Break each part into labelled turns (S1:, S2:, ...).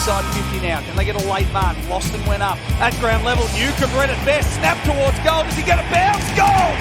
S1: inside 50 now. Can they get a late mark? Loston went up. At ground level, Newcomb read it best. Snap towards goal. Does he get a bounce? Goal!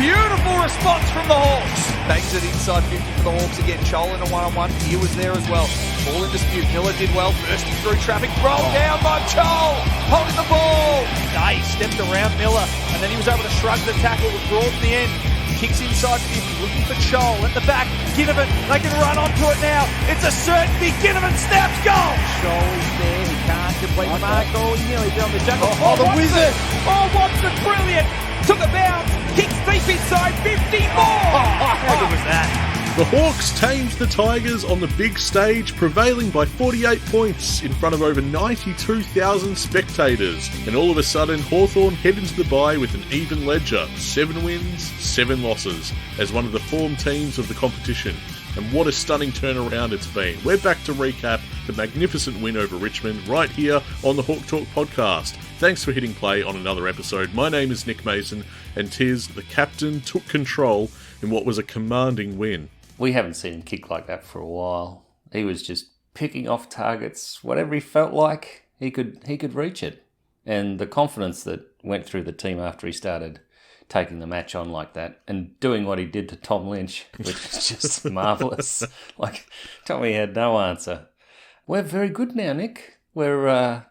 S1: Beautiful response from the Hawks. Bangs it inside 50 for the Hawks again. Chol in a one-on-one. Gear was there as well. Ball in dispute. Miller did well. Bursting through traffic. Rolled down by Chol. Holding the ball. Day stepped around Miller. And then he was able to shrug the tackle. It was brought to the end. Kicks inside 50. Looking for Chol. At the back. Ginnivan. They can run onto it now. It's a certainty. Ginnivan snaps. Goal. Chol is there. He can't complete the mark. Oh, he nearly did on the juggle.
S2: Oh, the wizard.
S1: Oh, Watson. Brilliant. Took a bounce, kicks deep inside 50 more! How good was that?
S3: The Hawks tamed the Tigers on the big stage, prevailing by 48 points in front of over 92,000 spectators. And all of a sudden, Hawthorn head into the bye with an even ledger, 7 wins, 7 losses, as one of the form teams of the competition. And what a stunning turnaround it's been. We're back to recap the magnificent win over Richmond right here on the Hawk Talk podcast. Thanks for hitting play on another episode. My name is Nick Mason, and tis the captain took control in what was a commanding win.
S4: We haven't seen him kick like that for a while. He was just picking off targets. Whatever he felt like, he could reach it. And the confidence that went through the team after he started taking the match on like that and doing what he did to Tom Lynch, which is just marvellous. Like, Tommy had no answer. We're very good now, Nick. We're,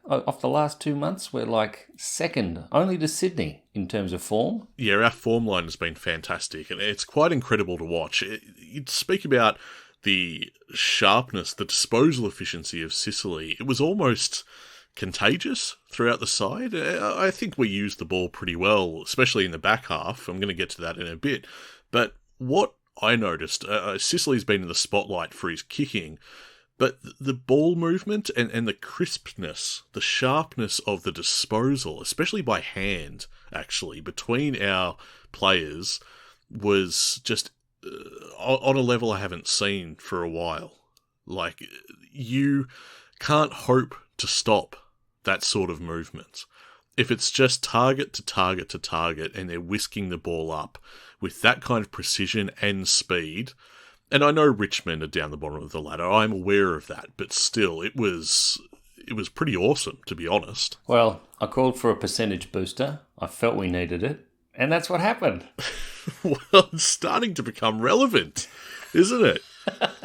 S4: off the last 2 months, we're like second only to Sydney in terms of form.
S3: Yeah, our form line has been fantastic, and it's quite incredible to watch. You'd speak about the sharpness, the disposal efficiency of Sicily. It was almost contagious throughout the side. I think we used the ball pretty well, especially in the back half. I'm going to get to that in a bit. But what I noticed, Sicily's been in the spotlight for his kicking, but the ball movement and the crispness, the sharpness of the disposal, especially by hand, actually, between our players, was just on a level I haven't seen for a while. Like, you can't hope to stop that sort of movement. If it's just target to target to target and they're whisking the ball up with that kind of precision and speed, and I know Richmond are down the bottom of the ladder, I'm aware of that, but still, it was pretty awesome, to be honest.
S4: Well, I called for a percentage booster. I felt we needed it, and that's what happened.
S3: Well, it's starting to become relevant, isn't it?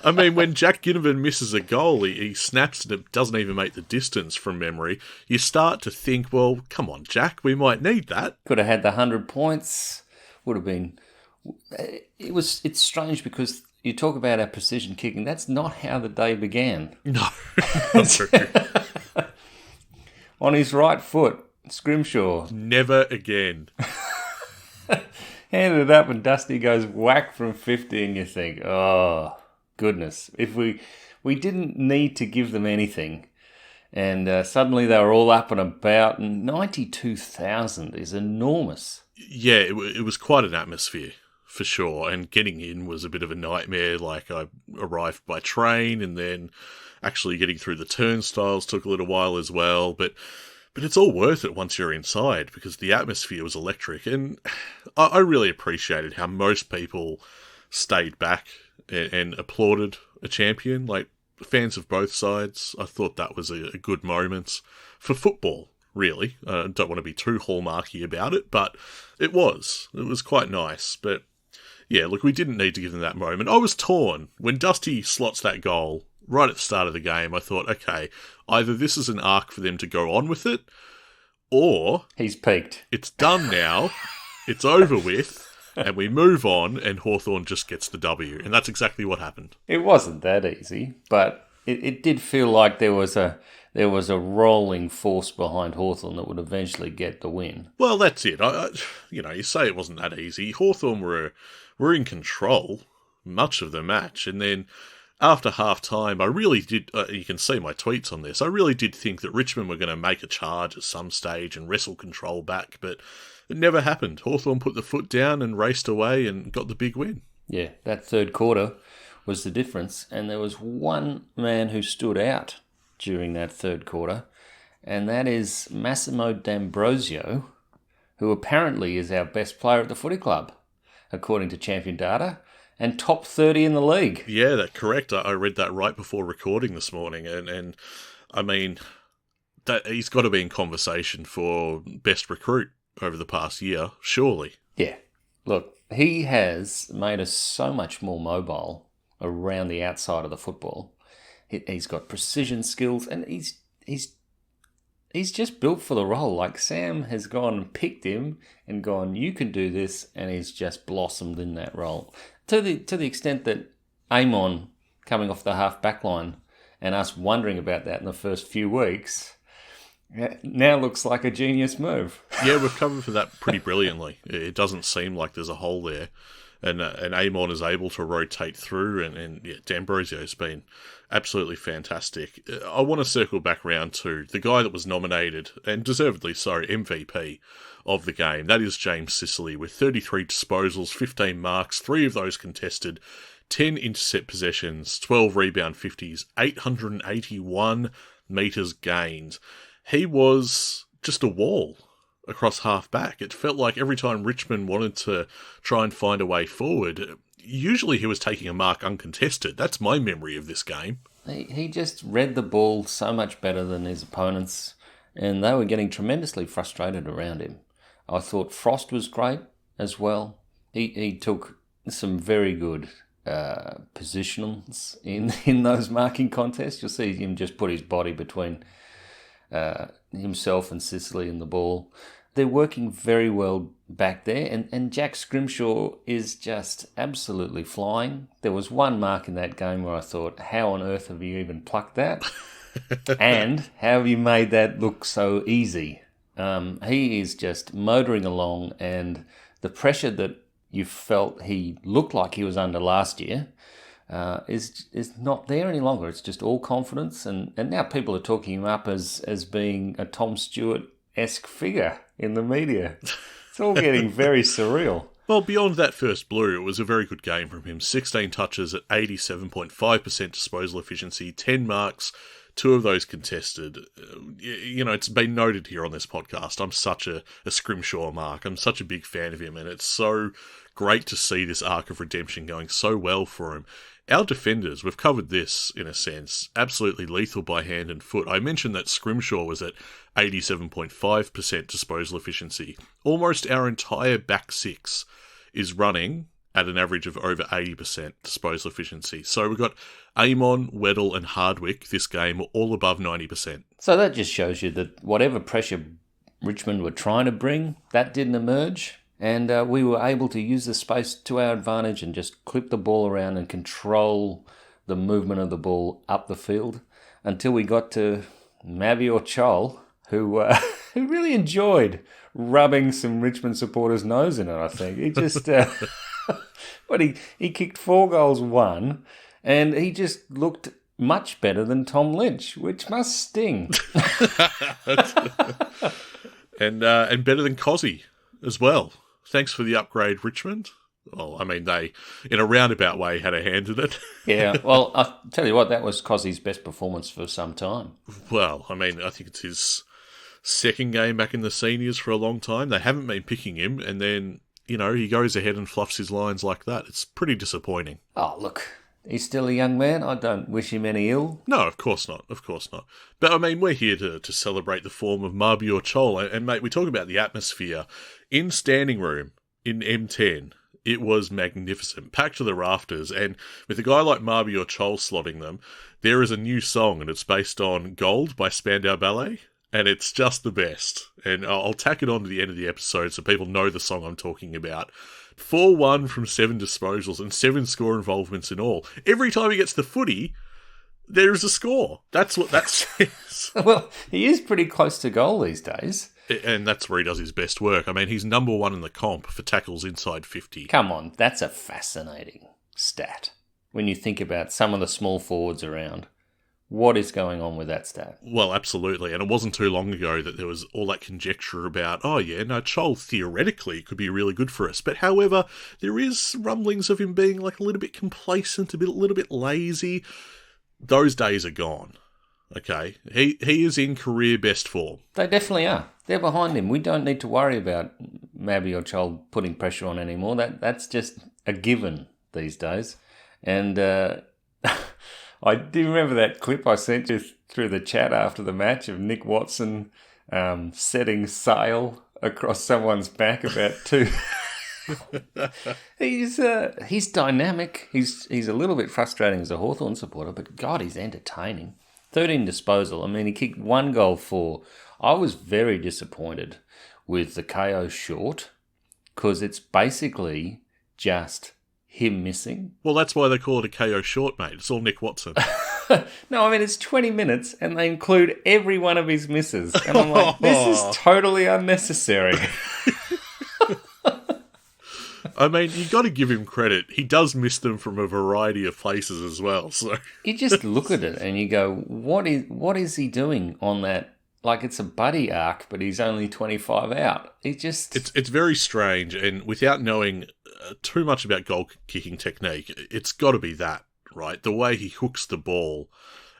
S3: I mean, when Jack Ginnivan misses a goal, he snaps and it doesn't even make the distance from memory. You start to think, well, come on, Jack, we might need that.
S4: Could have had the 100 points. Would have been... It's strange because you talk about our precision kicking. That's not how the day began.
S3: No, not true.
S4: On his right foot, Scrimshaw.
S3: Never again.
S4: Handed it up and Dusty goes whack from 50 and you think, oh, goodness. If we didn't need to give them anything and suddenly they were all up and about, and 92,000 is enormous.
S3: Yeah, it was quite an atmosphere, for sure, and getting in was a bit of a nightmare. Like, I arrived by train and then actually getting through the turnstiles took a little while as well, but it's all worth it once you're inside because the atmosphere was electric. And I really appreciated how most people stayed back and applauded a champion. Like, fans of both sides, I thought that was a good moment for football, really. I don't want to be too hallmarky about it, but it was quite nice. But yeah, look, we didn't need to give them that moment. I was torn. When Dusty slots that goal right at the start of the game, I thought, okay, either this is an arc for them to go on with it, or...
S4: He's peaked.
S3: It's done now, it's over with, and we move on, and Hawthorn just gets the W. And that's exactly what happened.
S4: It wasn't that easy, but it did feel like there was a rolling force behind Hawthorn that would eventually get the win.
S3: Well, that's it. You say it wasn't that easy. Hawthorn were in control much of the match, and then after half-time, I really did, you can see my tweets on this, I really did think that Richmond were going to make a charge at some stage and wrestle control back, but it never happened. Hawthorn put the foot down and raced away and got the big win.
S4: Yeah, that third quarter was the difference, and there was one man who stood out during that third quarter, and that is Massimo D'Ambrosio, who apparently is our best player at the footy club, according to Champion Data. and top 30 in the league.
S3: Yeah, that's correct. I read that right before recording this morning, and I mean, that he's got to be in conversation for best recruit over the past year, surely.
S4: Yeah. Look, he has made us so much more mobile around the outside of the football. He's got precision skills, and he's just built for the role. Like, Sam has gone and picked him and gone, you can do this, and he's just blossomed in that role. To the extent that Amon coming off the half back line and us wondering about that in the first few weeks now looks like a genius move.
S3: Yeah, we've covered for that pretty brilliantly. It doesn't seem like there's a hole there. And Amon is able to rotate through, and D'Ambrosio's been absolutely fantastic. I want to circle back round to the guy that was nominated, and deservedly so, MVP of the game. That is James Sicily, with 33 disposals, 15 marks, 3 of those contested, 10 intercept possessions, 12 rebound 50s, 881 metres gained. He was just a wall across half back. It felt like every time Richmond wanted to try and find a way forward, usually he was taking a mark uncontested. That's my memory of this game.
S4: He just read the ball so much better than his opponents, and they were getting tremendously frustrated around him. I thought Frost was great as well. He took some very good positionals in those marking contests. You'll see him just put his body between himself and Sicily and the ball. They're working very well back there, and Jack Scrimshaw is just absolutely flying. There was one mark in that game where I thought, how on earth have you even plucked that? And how have you made that look so easy? He is just motoring along, and the pressure that you felt he looked like he was under last year is not there any longer. It's just all confidence, and now people are talking him up as being a Tom Stewart-esque figure in the media. It's all getting very surreal.
S3: Well, beyond that first blue, it was a very good game from him. 16 touches at 87.5% disposal efficiency, 10 marks, 2 of those contested. You know, it's been noted here on this podcast, I'm such a Scrimshaw mark. I'm such a big fan of him, and it's so great to see this arc of redemption going so well for him. Our defenders, we've covered this in a sense, absolutely lethal by hand and foot. I mentioned that Scrimshaw was at 87.5% disposal efficiency. Almost our entire back six is running at an average of over 80% disposal efficiency. So we've got Amon, Weddle and Hardwick this game all above 90%.
S4: So that just shows you that whatever pressure Richmond were trying to bring, that didn't emerge. And we were able to use the space to our advantage and just clip the ball around and control the movement of the ball up the field until we got to Mabior Chol, who really enjoyed rubbing some Richmond supporters' nose in it, I think. He just... but he kicked 4 goals, 1, and he just looked much better than Tom Lynch, which must sting.
S3: and better than Cozzy as well. Thanks for the upgrade, Richmond. Well, I mean, they, in a roundabout way, had a hand in it.
S4: Yeah, well, I'll tell you what, that was Cozzy's best performance for some time.
S3: Well, I mean, I think it's his second game back in the seniors for a long time. They haven't been picking him, and then, you know, he goes ahead and fluffs his lines like that. It's pretty disappointing.
S4: Oh, look, he's still a young man. I don't wish him any ill.
S3: No, of course not. Of course not. But, I mean, we're here to celebrate the form of Mabior Chol. And, mate, we talk about the atmosphere. In Standing Room, in M10, it was magnificent, packed to the rafters. And with a guy like Mabior Chol slotting them, there is a new song, and it's based on Gold by Spandau Ballet. And it's just the best. And I'll tack it on to the end of the episode so people know the song I'm talking about. 4-1 from 7 disposals and 7 score involvements in all. Every time he gets the footy, there is a score. That's what that says.
S4: Well, he is pretty close to goal these days.
S3: And that's where he does his best work. I mean, he's number 1 in the comp for tackles inside 50.
S4: Come on, that's a fascinating stat. When you think about some of the small forwards around, what is going on with that stat?
S3: Well, absolutely. And it wasn't too long ago that there was all that conjecture about, oh yeah, no, Chol theoretically could be really good for us. But however, there is rumblings of him being like a little bit complacent, a little bit lazy. Those days are gone. Okay? He is in career best form.
S4: They definitely are. They're behind him. We don't need to worry about Mabior Chol putting pressure on anymore. That's just a given these days. And I do remember that clip I sent you through the chat after the match of Nick Watson setting sail across someone's back about two. He's dynamic. He's a little bit frustrating as a Hawthorn supporter, but God, he's entertaining. 13 disposal. I mean, he kicked 1 goal for. I was very disappointed with the KO short because it's basically just him missing.
S3: Well, that's why they call it a KO short, mate. It's all Nick Watson.
S4: No, I mean, it's 20 minutes and they include every one of his misses. And I'm like, this is totally unnecessary.
S3: I mean, you got to give him credit. He does miss them from a variety of places as well. So
S4: you just look at it and you go, what is he doing on that? Like, it's a buddy arc, but he's only 25 out.
S3: It's very strange, and without knowing too much about goal kicking technique, it's got to be that, right? The way he hooks the ball,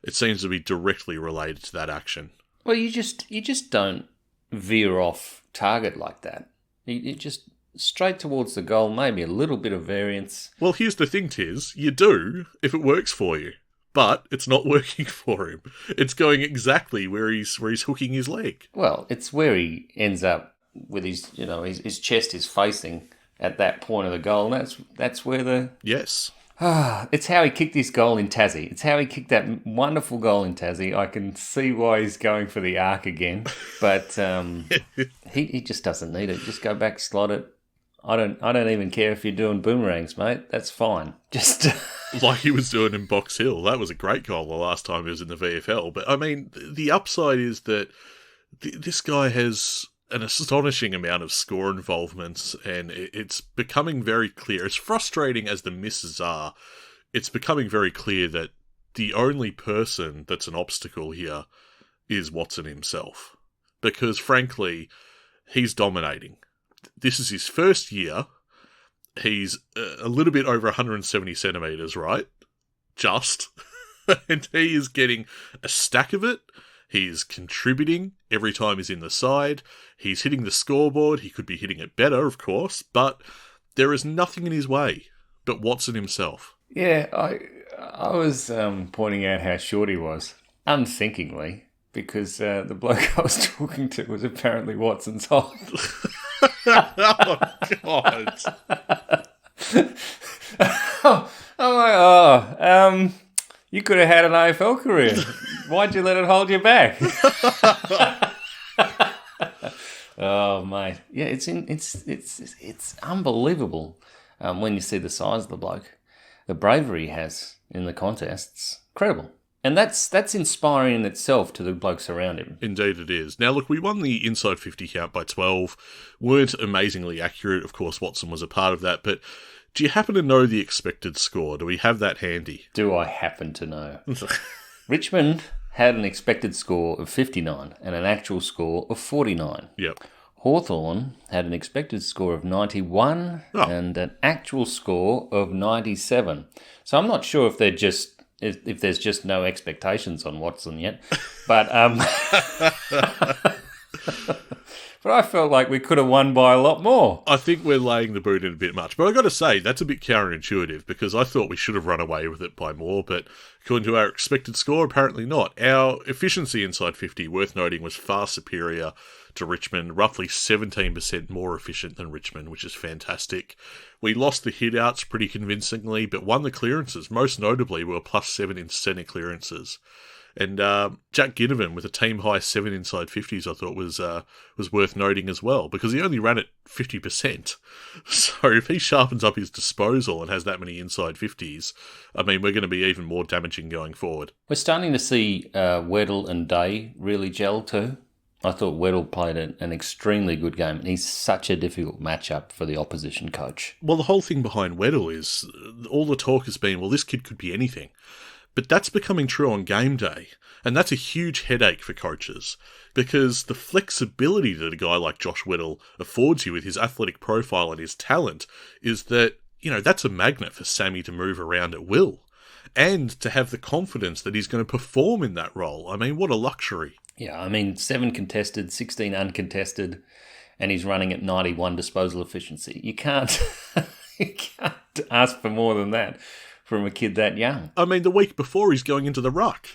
S3: it seems to be directly related to that action.
S4: Well, you just don't veer off target like that. You just straight towards the goal, maybe a little bit of variance.
S3: Well, here's the thing, Tiz. You do if it works for you. But it's not working for him. It's going exactly where he's hooking his leg.
S4: Well, it's where he ends up with his chest is facing at that point of the goal, and that's where the
S3: yes.
S4: It's how he kicked his goal in Tassie. It's how he kicked that wonderful goal in Tassie. I can see why he's going for the arc again, but he just doesn't need it. Just go back, slot it. I don't even care if you're doing boomerangs, mate. That's fine. Just
S3: like he was doing in Box Hill. That was a great goal the last time he was in the VFL. But I mean, the upside is that this guy has an astonishing amount of score involvements, and it's becoming very clear. As frustrating as the misses are, it's becoming very clear that the only person that's an obstacle here is Watson himself. Because frankly, he's dominating. This is his first year. He's a little bit over 170 centimetres, right? Just. And he is getting a stack of it. He's contributing every time he's in the side. He's hitting the scoreboard. He could be hitting it better, of course, but there is nothing in his way but Watson himself.
S4: Yeah, I was pointing out how short he was, unthinkingly, because the bloke I was talking to was apparently Watson's height.
S3: Oh, God.
S4: You could have had an AFL career. Why'd you let it hold you back? Oh, mate. Yeah, it's unbelievable when you see the size of the bloke. The bravery he has in the contests, incredible. And that's inspiring in itself to the blokes around him.
S3: Indeed it is. Now, look, we won the inside 50 count by 12. Weren't amazingly accurate. Of course, Watson was a part of that. But do you happen to know the expected score? Do we have that handy?
S4: Do I happen to know? Richmond had an expected score of 59 and an actual score of 49.
S3: Yep.
S4: Hawthorn had an expected score of 91 and an actual score of 97. So I'm not sure if if there's just no expectations on Watson yet, but but I felt like we could have won by a lot more.
S3: I think we're laying the boot in a bit much, but I've got to say that's a bit counterintuitive because I thought we should have run away with it by more, but according to our expected score, apparently not. Our efficiency inside 50, worth noting, was far superior to Richmond, roughly 17% more efficient than Richmond, which is fantastic. We lost the hit-outs pretty convincingly, but won the clearances. Most notably, we were +7 in centre clearances. And Jack Ginnivan with a team-high 7 inside 50s I thought was worth noting as well, because he only ran at 50%. So if he sharpens up his disposal and has that many inside 50s, I mean, we're going to be even more damaging going forward.
S4: We're starting to see Weddle and Day really gel too. I thought Weddle played an extremely good game, and he's such a difficult matchup for the opposition coach.
S3: Well, the whole thing behind Weddle is all the talk has been, well, this kid could be anything. But that's becoming true on game day, and that's a huge headache for coaches, because the flexibility that a guy like Josh Weddle affords you with his athletic profile and his talent is that, that's a magnet for Sammy to move around at will, and to have the confidence that he's going to perform in that role. I mean, what a luxury.
S4: Yeah, I mean, 7 contested, 16 uncontested, and he's running at 91 disposal efficiency. You can't You can't ask for more than that from a kid that young.
S3: I mean, the week before he's going into the ruck.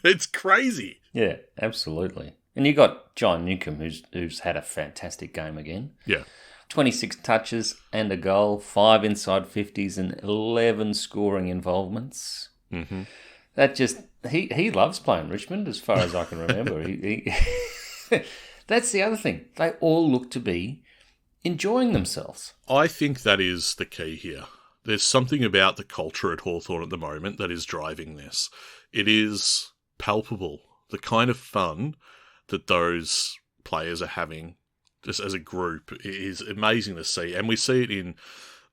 S3: It's crazy.
S4: Yeah, absolutely. And you got John Newcomb, who's had a fantastic game again.
S3: Yeah.
S4: 26 touches and a goal, 5 inside 50s and 11 scoring involvements.
S3: Mm-hmm.
S4: That just... He loves playing Richmond, as far as I can remember. That's the other thing. They all look to be enjoying themselves.
S3: I think that is the key here. There's something about the culture at Hawthorn at the moment that is driving this. It is palpable. The kind of fun that those players are having just as a group is amazing to see. And we see it in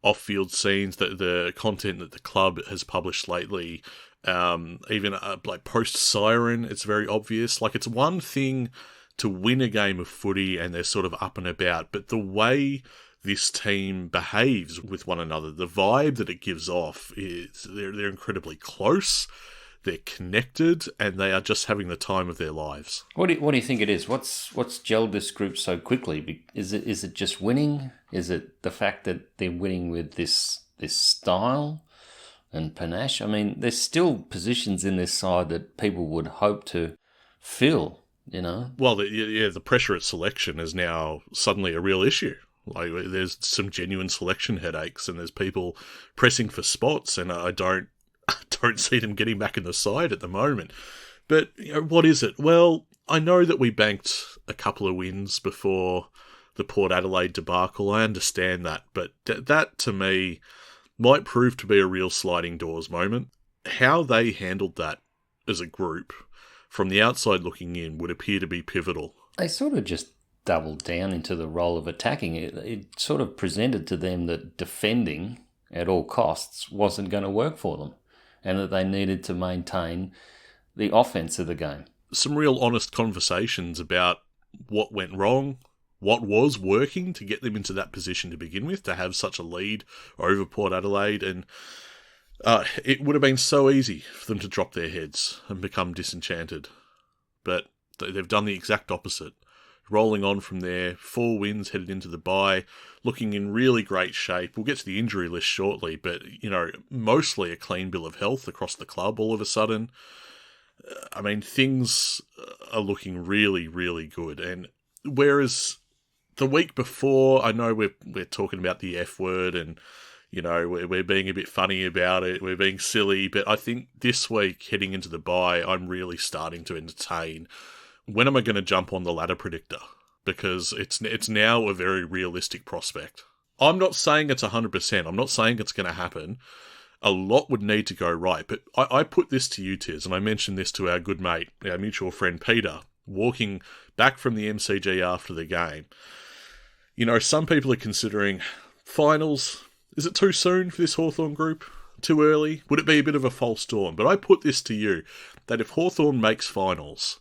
S3: off-field scenes, that the content that the club has published lately, even like post-siren, it's very obvious. Like, it's one thing to win a game of footy and they're sort of up and about, but the way this team behaves with one another, the vibe that it gives off, is they're incredibly close, they're connected, and they are just having the time of their lives.
S4: What do you think it is? What's gelled this group so quickly? Is it just winning? Is it the fact that they're winning with this style and panache? I mean, there's still positions in this side that people would hope to fill, you know?
S3: Well, the pressure at selection is now suddenly a real issue. Like, there's some genuine selection headaches, and there's people pressing for spots, and I don't see them getting back in the side at the moment. But what is it? Well, I know that we banked a couple of wins before the Port Adelaide debacle. I understand that, but that to me might prove to be a real sliding doors moment. How they handled that as a group, from the outside looking in, would appear to be pivotal.
S4: They sort of just doubled down into the role of attacking. It sort of presented to them that defending at all costs wasn't going to work for them, and that they needed to maintain the offense of the game.
S3: Some real honest conversations about what went wrong, what was working to get them into that position to begin with, to have such a lead over Port Adelaide, and it would have been so easy for them to drop their heads and become disenchanted. But they've done the exact opposite. Rolling on from there, 4 wins headed into the bye, looking in really great shape. We'll get to the injury list shortly, but, mostly a clean bill of health across the club all of a sudden. I mean, things are looking really, really good. And whereas the week before, I know we're talking about the F word and, we're being a bit funny about it, we're being silly, but I think this week, heading into the bye, I'm really starting to entertain, when am I going to jump on the ladder predictor? Because it's now a very realistic prospect. I'm not saying it's 100%. I'm not saying it's going to happen. A lot would need to go right. But I put this to you, Tiz, and I mentioned this to our good mate, our mutual friend Peter, walking back from the MCG after the game. Some people are considering finals. Is it too soon for this Hawthorn group? Too early? Would it be a bit of a false dawn? But I put this to you, that if Hawthorn makes finals,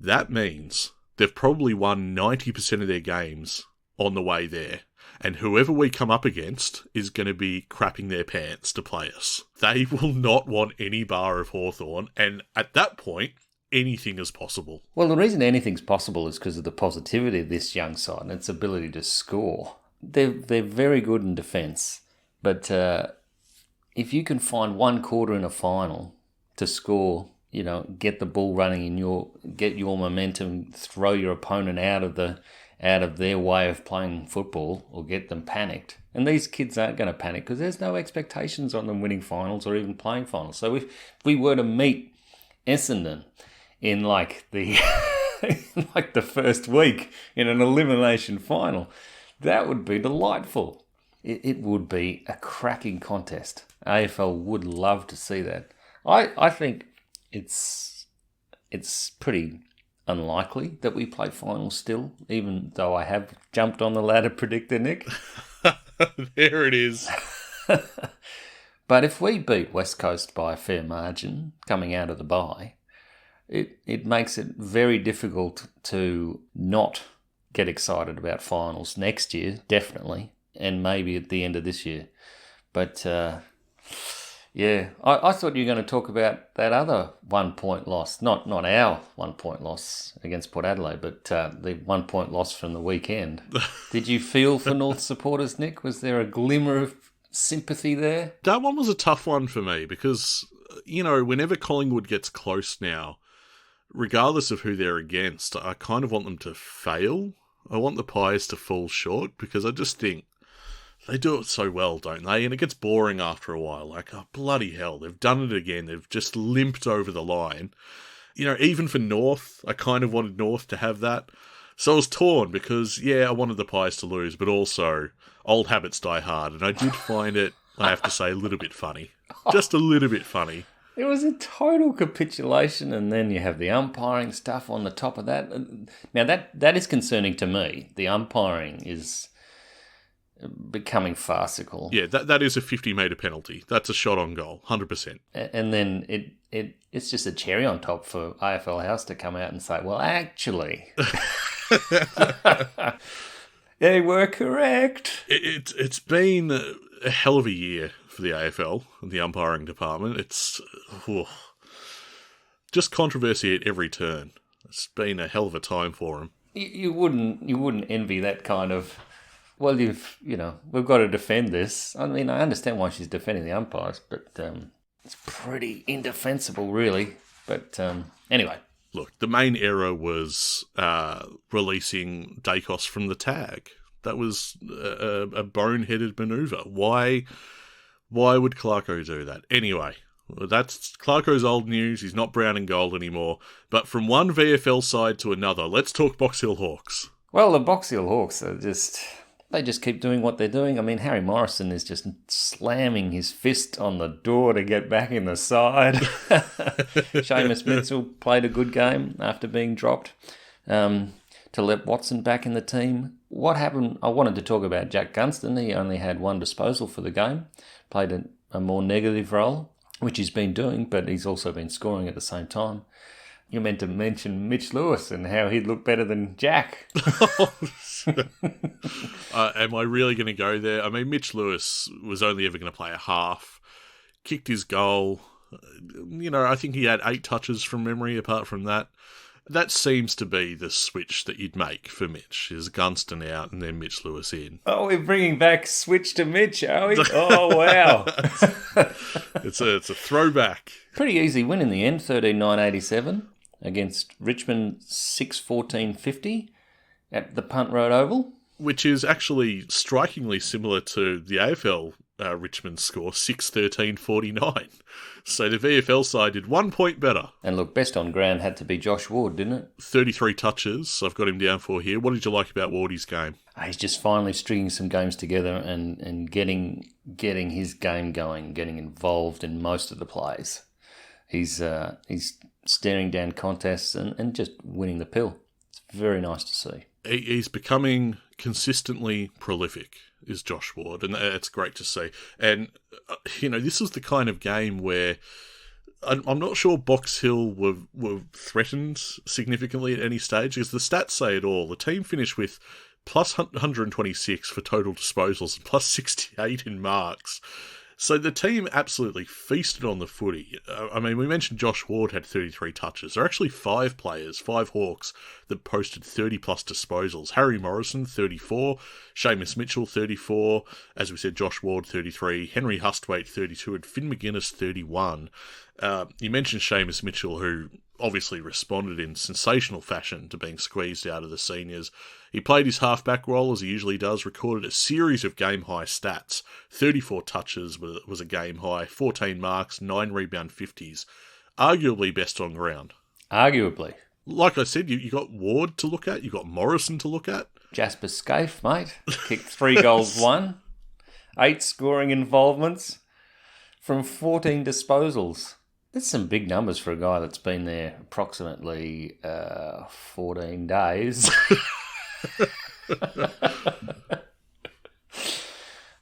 S3: that means they've probably won 90% of their games on the way there. And whoever we come up against is going to be crapping their pants to play us. They will not want any bar of Hawthorn. And at that point, anything is possible.
S4: Well, the reason anything's possible is because of the positivity of this young side and its ability to score. They're very good in defence. But if you can find one quarter in a final to score, get the ball running get your momentum, throw your opponent out of their way of playing football, or get them panicked. And these kids aren't going to panic because there's no expectations on them winning finals or even playing finals. So if we were to meet Essendon in the the first week in an elimination final, that would be delightful. It would be a cracking contest. AFL would love to see that. I think it's pretty unlikely that we play finals still, even though I have jumped on the ladder predictor, Nick.
S3: There it is.
S4: But if we beat West Coast by a fair margin coming out of the bye, it makes it very difficult to not get excited about finals next year, definitely, and maybe at the end of this year. But Yeah, I thought you were going to talk about that other 1 point loss, not our 1 point loss against Port Adelaide, but the 1 point loss from the weekend. Did you feel for North supporters, Nick? Was there a glimmer of sympathy there?
S3: That one was a tough one for me because, whenever Collingwood gets close now, regardless of who they're against, I kind of want them to fail. I want the Pies to fall short because I just think they do it so well, don't they? And it gets boring after a while. Like, oh, bloody hell, they've done it again. They've just limped over the line. Even for North, I kind of wanted North to have that. So I was torn because, I wanted the Pies to lose, but also old habits die hard. And I did find it, I have to say, a little bit funny. Just a little bit funny.
S4: It was a total capitulation, and then you have the umpiring stuff on the top of that. Now, that is concerning to me. The umpiring is becoming farcical.
S3: Yeah, that is a 50-metre penalty. That's a shot on goal, 100%.
S4: And then it's just a cherry on top for AFL House to come out and say, well, actually, they were correct.
S3: It's been a hell of a year for the AFL, the umpiring department. It's just controversy at every turn. It's been a hell of a time for them.
S4: You wouldn't envy that kind of. Well, we've got to defend this. I mean, I understand why she's defending the umpires, but it's pretty indefensible, really. But anyway.
S3: Look, the main error was releasing Dacos from the tag. That was a boneheaded manoeuvre. Why would Clarko do that? Anyway, that's Clarko's old news. He's not brown and gold anymore. But from one VFL side to another, let's talk Box Hill Hawks.
S4: Well, the Box Hill Hawks are they just keep doing what they're doing. I mean, Harry Morrison is just slamming his fist on the door to get back in the side. Seamus Mitchell played a good game after being dropped to let Watson back in the team. What happened? I wanted to talk about Jack Gunston. He only had one disposal for the game, played a more negative role, which he's been doing, but he's also been scoring at the same time. You meant to mention Mitch Lewis and how he'd look better than Jack.
S3: Am I really going to go there? I mean, Mitch Lewis was only ever going to play a half, kicked his goal. I think he had 8 touches from memory apart from that. That seems to be the switch that you'd make for Mitch, is Gunston out and then Mitch Lewis in.
S4: Oh, we're bringing back switch to Mitch, are we? Oh, wow.
S3: It's a throwback.
S4: Pretty easy win in the end, 13-9-87 against Richmond 6-14-50 at the Punt Road Oval.
S3: Which is actually strikingly similar to the AFL Richmond score, 6-13-49. So the VFL side did 1 point better.
S4: And look, best on ground had to be Josh Ward, didn't it?
S3: 33 touches, I've got him down for here. What did you like about Wardy's game?
S4: He's just finally stringing some games together and getting his game going, getting involved in most of the plays. He's staring down contests and just winning the pill. It's very nice to see.
S3: He's becoming consistently prolific, is Josh Ward, and it's great to see. And, this is the kind of game where I'm not sure Box Hill were threatened significantly at any stage, because the stats say it all. The team finished with plus 126 for total disposals and plus 68 in marks. So the team absolutely feasted on the footy. I mean, we mentioned Josh Ward had 33 touches. There are actually 5 players, 5 Hawks, that posted 30-plus disposals. Harry Morrison, 34. Seamus Mitchell, 34. As we said, Josh Ward, 33. Henry Hustwaite, 32. And Finn McGuinness, 31. You mentioned Seamus Mitchell, who obviously responded in sensational fashion to being squeezed out of the seniors. He played his halfback role as he usually does, recorded a series of game-high stats. 34 touches was a game-high, 14 marks, 9 rebound 50s. Arguably best on ground.
S4: Arguably.
S3: Like I said, you got Ward to look at, you got Morrison to look at.
S4: Jasper Scaife, mate. Kicked 3 goals, 1. 8 scoring involvements from 14 disposals. That's some big numbers for a guy that's been there approximately 14 days.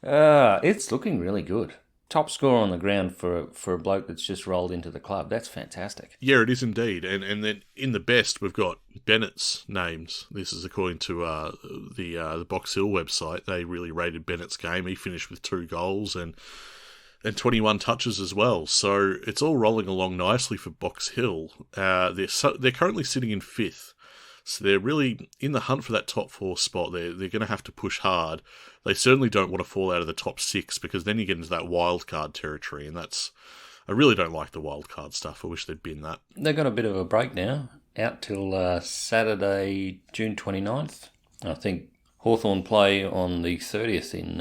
S4: It's looking really good. Top scorer on the ground for a bloke that's just rolled into the club. That's fantastic.
S3: Yeah, it is indeed. And then in the best, we've got Bennett's names. This is according to the Box Hill website. They really rated Bennett's game. He finished with 2 goals and and 21 touches as well. So it's all rolling along nicely for Box Hill. They're currently sitting in 5th. So they're really in the hunt for that top 4 spot. They're going to have to push hard. They certainly don't want to fall out of the top 6 because then you get into that wild card territory, and I really don't like the wild card stuff. I wish they'd been that.
S4: They've got a bit of a break now, out till Saturday, June 29th. I think Hawthorn play on the 30th in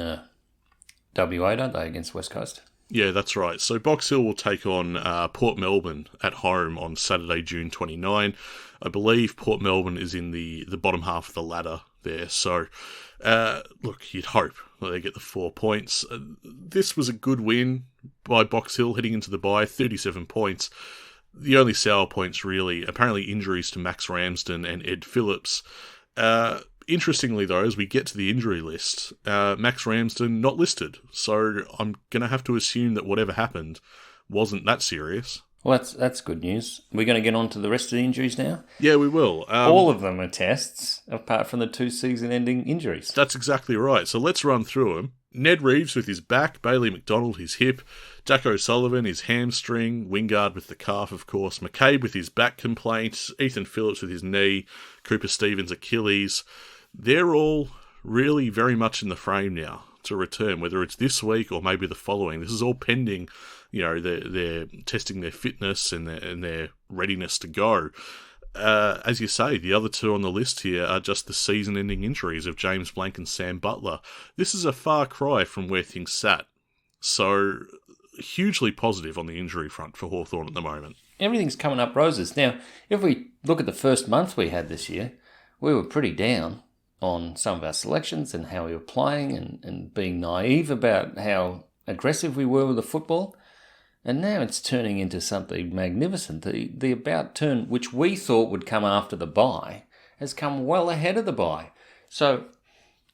S4: WA, don't they, against West Coast?
S3: Yeah, that's right. So Box Hill will take on Port Melbourne at home on Saturday, June 29. I believe Port Melbourne is in the bottom half of the ladder there. So, look, you'd hope that they get the 4 points. This was a good win by Box Hill heading into the bye, 37 points. The only sour points, really, apparently injuries to Max Ramsden and Ed Phillips. Interestingly, though, as we get to the injury list, Max Ramsden not listed. So I'm going to have to assume that whatever happened wasn't that serious.
S4: Well, that's good news. We're going to get on to the rest of the injuries now?
S3: Yeah, we will.
S4: All of them are tests, apart from the 2 season-ending injuries.
S3: That's exactly right. So let's run through them. Ned Reeves with his back, Bailey McDonald his hip, Jack O'Sullivan his hamstring, Wingard with the calf, of course, McCabe with his back complaints, Ethan Phillips with his knee, Cooper Stevens Achilles. They're all really very much in the frame now to return, whether it's this week or maybe the following. This is all pending, they're testing their fitness and their readiness to go. As you say, the other 2 on the list here are just the season-ending injuries of James Blank and Sam Butler. This is a far cry from where things sat. So, hugely positive on the injury front for Hawthorn at the moment.
S4: Everything's coming up roses. Now, if we look at the first month we had this year, we were pretty down on some of our selections and how we were playing and being naive about how aggressive we were with the football. And now it's turning into something magnificent. The about turn, which we thought would come after the bye, has come well ahead of the bye. So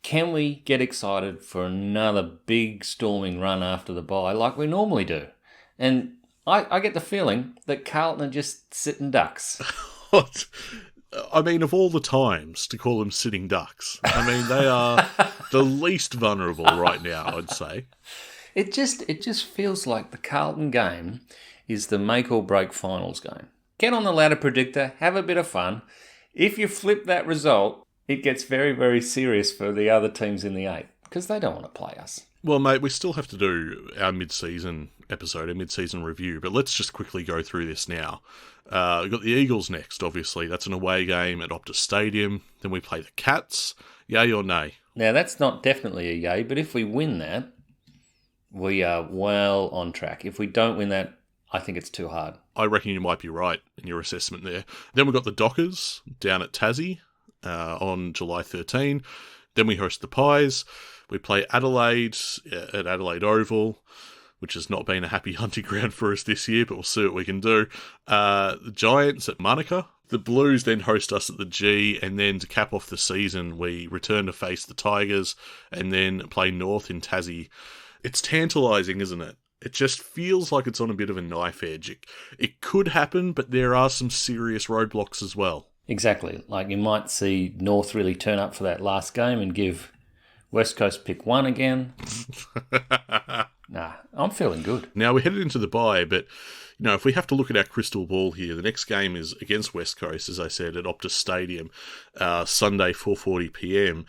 S4: can we get excited for another big storming run after the bye like we normally do? And I get the feeling that Carlton are just sitting ducks.
S3: What? I mean, of all the times to call them sitting ducks, I mean, they are the least vulnerable right now, I'd say.
S4: It just feels like the Carlton game is the make or break finals game. Get on the ladder predictor, have a bit of fun. If you flip that result, it gets very, very serious for the other teams in the 8 because they don't want to play us.
S3: Well, mate, we still have to do our mid-season episode, our mid-season review, but let's just quickly go through this now. We've got the Eagles next, obviously. That's an away game at Optus Stadium. Then we play the Cats. Yay or nay?
S4: Now, that's not definitely a yay, but if we win that, we are well on track. If we don't win that, I think it's too hard.
S3: I reckon you might be right in your assessment there. Then we've got the Dockers down at Tassie on July 13. Then we host the Pies. We play Adelaide at Adelaide Oval, which has not been a happy hunting ground for us this year, but we'll see what we can do. The Giants at Monica. The Blues then host us at the G, and then to cap off the season, we return to face the Tigers and then play North in Tassie. It's tantalising, isn't it? It just feels like it's on a bit of a knife edge. It could happen, but there are some serious roadblocks as well.
S4: Exactly. Like you might see North really turn up for that last game and give West Coast pick 1 again. Nah, I'm feeling good.
S3: Now, we're headed into the bye, but if we have to look at our crystal ball here, the next game is against West Coast, as I said, at Optus Stadium, Sunday, 4:40 p.m.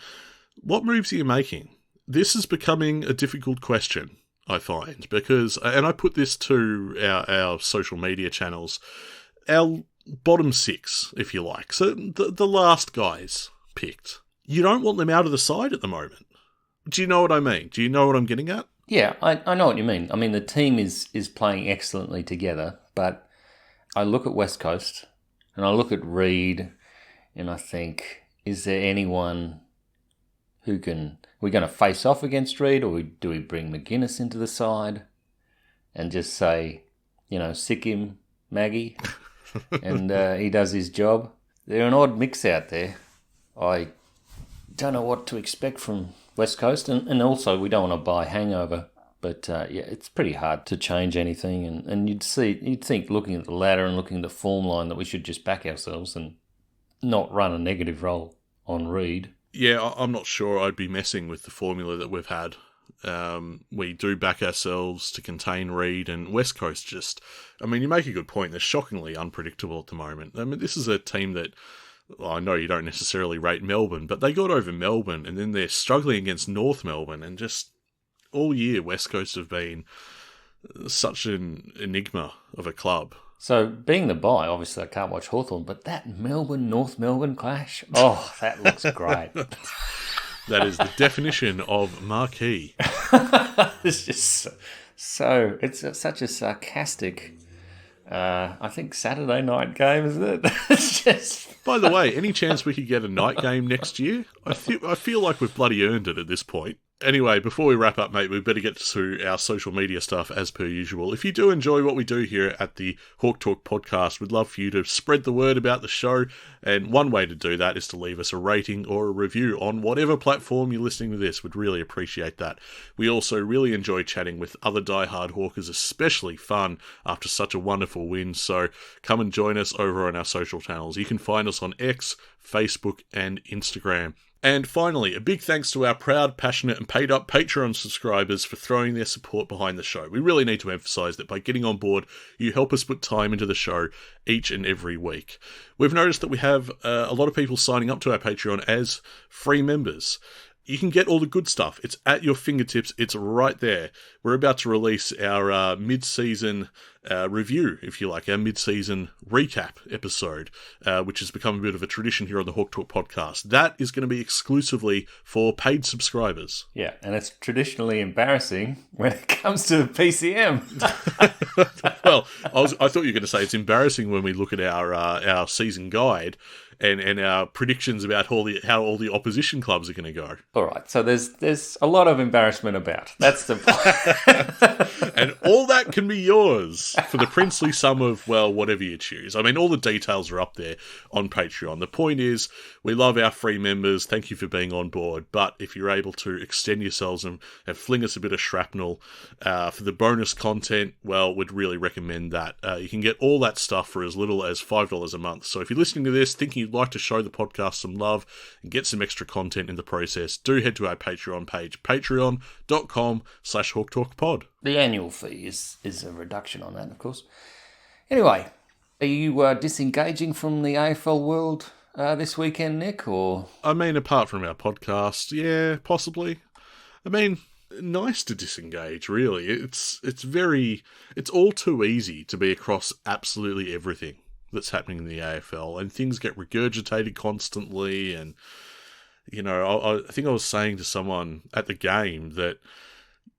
S3: What moves are you making? This is becoming a difficult question, I find, because, and I put this to our social media channels, our bottom 6, if you like, so the last guys picked. You don't want them out of the side at the moment. Do you know what I mean? Do you know what I'm getting at?
S4: Yeah, I know what you mean. I mean, the team is playing excellently together, but I look at West Coast and I look at Reed and I think, is there anyone who can... We're going to face off against Reed, or do we bring McGuinness into the side and just say, sick him, Maggie, and he does his job? They're an odd mix out there. I don't know what to expect from West Coast, and also we don't want to buy hangover. But it's pretty hard to change anything, and you'd think looking at the ladder and looking at the form line that we should just back ourselves and not run a negative roll on Reed.
S3: Yeah, I'm not sure I'd be messing with the formula that we've had We do back ourselves to contain Reed, and West Coast just, I mean, you make a good point. They're shockingly unpredictable at the moment. I mean, this is a team that, well, I know you don't necessarily rate Melbourne, but they got over Melbourne, and then they're struggling against North Melbourne, and just all year West Coast have been such an enigma of a club.
S4: So, being the bye, obviously I can't watch Hawthorn, but that Melbourne-North Melbourne clash, oh, that looks great.
S3: That is the definition of marquee.
S4: It's just so, it's such a sarcastic, I think, Saturday night game, isn't it? It's just...
S3: By the way, any chance we could get a night game next year? I feel like we've bloody earned it at this point. Anyway, before we wrap up, mate, we better get to our social media stuff as per usual. If you do enjoy what we do here at the Hawk Talk podcast, we'd love for you to spread the word about the show. And one way to do that is to leave us a rating or a review on whatever platform you're listening to this. We'd really appreciate that. We also really enjoy chatting with other diehard Hawkers, especially fun after such a wonderful win. So come and join us over on our social channels. You can find us on X, Facebook, and Instagram. And finally, a big thanks to our proud, passionate and paid-up Patreon subscribers for throwing their support behind the show. We really need to emphasise that by getting on board, you help us put time into the show each and every week. We've noticed that we have a lot of people signing up to our Patreon as free members. You can get all the good stuff. It's at your fingertips. It's right there. We're about to release our mid-season review, if you like, our mid-season recap episode, which has become a bit of a tradition here on the Hawk Talk podcast. That is going to be exclusively for paid subscribers.
S4: Yeah, and it's traditionally embarrassing when it comes to PCM.
S3: Well, I thought you were going to say it's embarrassing when we look at our season guide and our predictions about how all the opposition clubs are going to go.
S4: All right, so there's a lot of embarrassment about. That's the point.
S3: And all that can be yours for the princely sum of, well, whatever you choose. I mean, all the details are up there on Patreon. The point is, we love our free members. Thank you for being on board. But if you're able to extend yourselves and fling us a bit of shrapnel for the bonus content, well, we'd really recommend that. You can get all that stuff for as little as $5 a month. So if you're listening to this, thinking you'd like to show the podcast some love and get some extra content in the process, do head to our Patreon page, patreon.com/HawkTalkPod.
S4: The annual fee is a reduction on that, of course. Anyway, are you disengaging from the AFL world this weekend, Nick? Or
S3: I mean, apart from our podcast, yeah, possibly. I mean, nice to disengage, really. It's all too easy to be across absolutely everything that's happening in the AFL, and things get regurgitated constantly. And, you know, I think I was saying to someone at the game that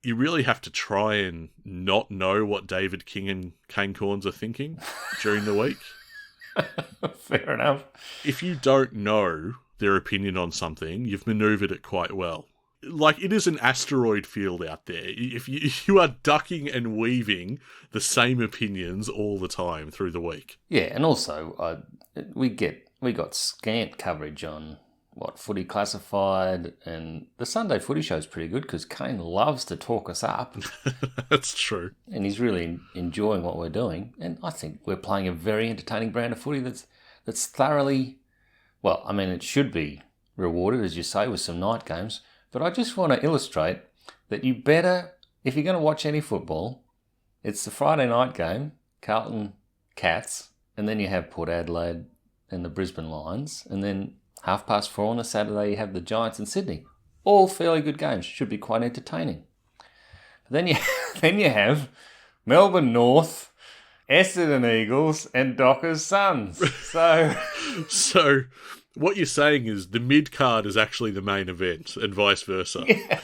S3: you really have to try and not know what David King and Kane Cornes are thinking during the week.
S4: Fair enough.
S3: If you don't know their opinion on something, you've manoeuvred it quite well. Like, it is an asteroid field out there. If you are ducking and weaving the same opinions all the time through the week.
S4: Yeah, and also we got scant coverage on Footy Classified, and the Sunday Footy Show is pretty good because Kane loves to talk us up.
S3: That's true.
S4: And he's really enjoying what we're doing. And I think we're playing a very entertaining brand of footy that's thoroughly, well, I mean, it should be rewarded, as you say, with some night games. But I just want to illustrate that you better, if you're going to watch any football, it's the Friday night game, Carlton Cats, and then you have Port Adelaide and the Brisbane Lions, and then 4:30 on a Saturday, you have the Giants in Sydney. All fairly good games. Should be quite entertaining. But then you have Melbourne North, Essendon Eagles, and Dockers Suns.
S3: So what you're saying is the mid card is actually the main event, and vice versa.
S4: Yeah.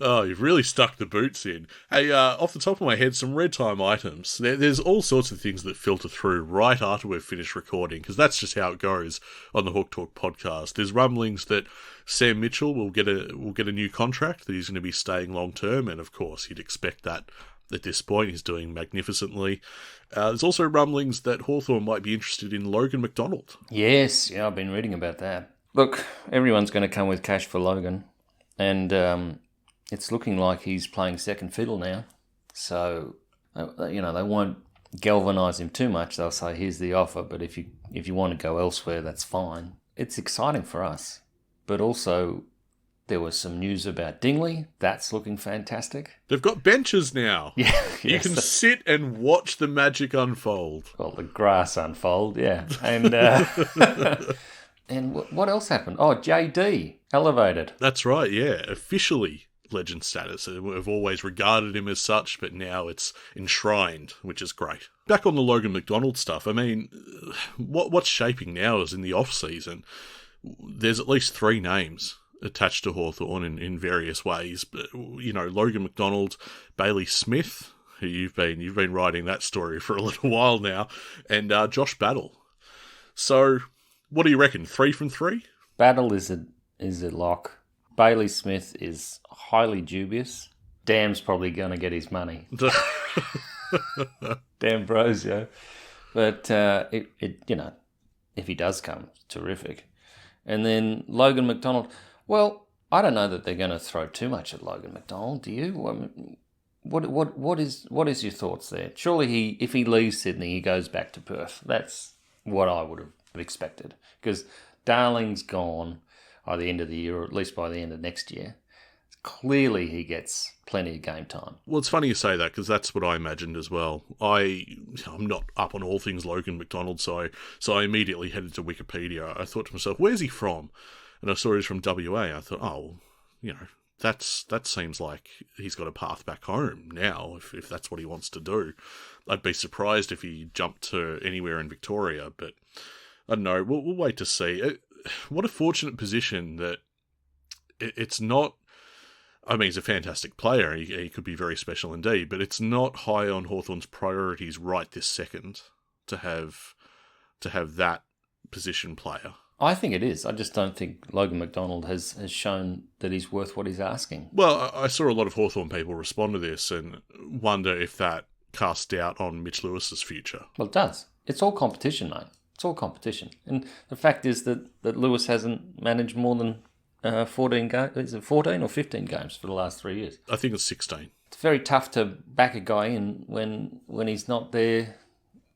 S3: Oh, you've really stuck the boots in. Hey, off the top of my head, some red time items. There's all sorts of things that filter through right after we've finished recording, because that's just how it goes on the Hawk Talk podcast. There's rumblings that Sam Mitchell will get a new contract, that he's going to be staying long term, and of course you'd expect that at this point. He's doing magnificently. There's also rumblings that Hawthorn might be interested in Logan McDonald.
S4: Yes, yeah, I've been reading about that. Look, everyone's going to come with cash for Logan, and it's looking like he's playing second fiddle now. So, you know, they won't galvanise him too much. They'll say, here's the offer, but if you want to go elsewhere, that's fine. It's exciting for us. But also, There was some news about Dingley. That's looking fantastic.
S3: They've got benches now.
S4: Yeah,
S3: You can sit and watch the magic unfold.
S4: Well, the grass unfold, yeah. And and what else happened? Oh, JD elevated.
S3: That's right, yeah. Officially legend status. We've always regarded him as such, but now it's enshrined, which is great. Back on the Logan McDonald stuff, I mean, what's shaping now is in the off-season, there's at least 3 names attached to Hawthorn in various ways. But, you know, Logan McDonald, Bailey Smith, who you've been writing that story for a little while now, and Josh Battle. So, what do you reckon? 3 from 3?
S4: Battle is a lock. Bailey Smith is highly dubious. Dam's probably going to get his money. D'Ambrosio. But if he does come, it's terrific. And then Logan McDonald. Well, I don't know that they're going to throw too much at Logan McDonald. Do you? I mean, what is your thoughts there? Surely if he leaves Sydney, he goes back to Perth. That's what I would have expected, because Darling's gone by the end of the year, or at least by the end of next year. Clearly, he gets plenty of game time.
S3: Well, it's funny you say that, because that's what I imagined as well. I'm not up on all things Logan McDonald, so I immediately headed to Wikipedia. I thought to myself, where's he from? And I saw he's from WA. I thought, oh, you know, that seems like he's got a path back home now, if that's what he wants to do. I'd be surprised if he jumped to anywhere in Victoria, but I don't know. We'll wait to see. What a fortunate position that it's not. I mean, he's a fantastic player. He could be very special indeed, but it's not high on Hawthorn's priorities right this second to have that position player.
S4: I think it is. I just don't think Logan McDonald has shown that he's worth what he's asking.
S3: Well, I saw a lot of Hawthorn people respond to this and wonder if that casts doubt on Mitch Lewis's future.
S4: Well, it does. It's all competition, mate. It's all competition. And the fact is that Lewis hasn't managed more than 14 games. Is it 14 or 15 games for the last 3 years?
S3: I think it's 16.
S4: It's very tough to back a guy in when he's not there,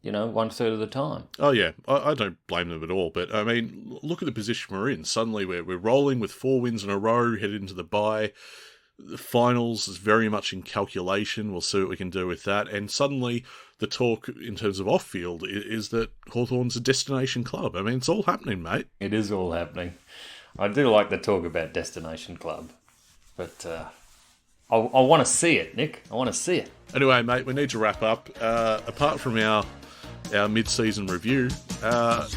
S4: 1/3 of the time.
S3: Oh, yeah. I don't blame them at all. But, I mean, look at the position we're in. Suddenly we're rolling with 4 wins in a row, headed into the bye. The finals is very much in calculation. We'll see what we can do with that. And suddenly the talk in terms of off-field is that Hawthorn's a destination club. I mean, it's all happening, mate.
S4: It is all happening. I do like the talk about destination club. But I want to see it, Nick. I want to see it.
S3: Anyway, mate, we need to wrap up. Apart from our mid-season review,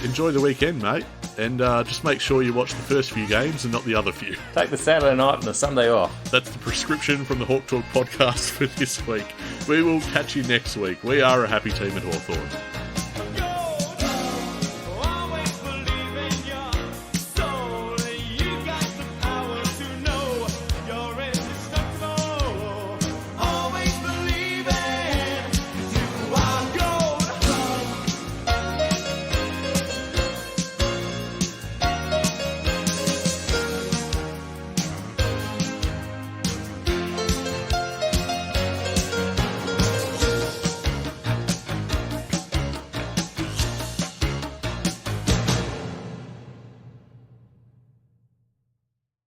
S3: enjoy the weekend, mate. And just make sure you watch the first few games and not the other few.
S4: Take the Saturday night and the Sunday off.
S3: That's the prescription from the Hawk Talk podcast for this week. We will catch you next week. We are a happy team at Hawthorn.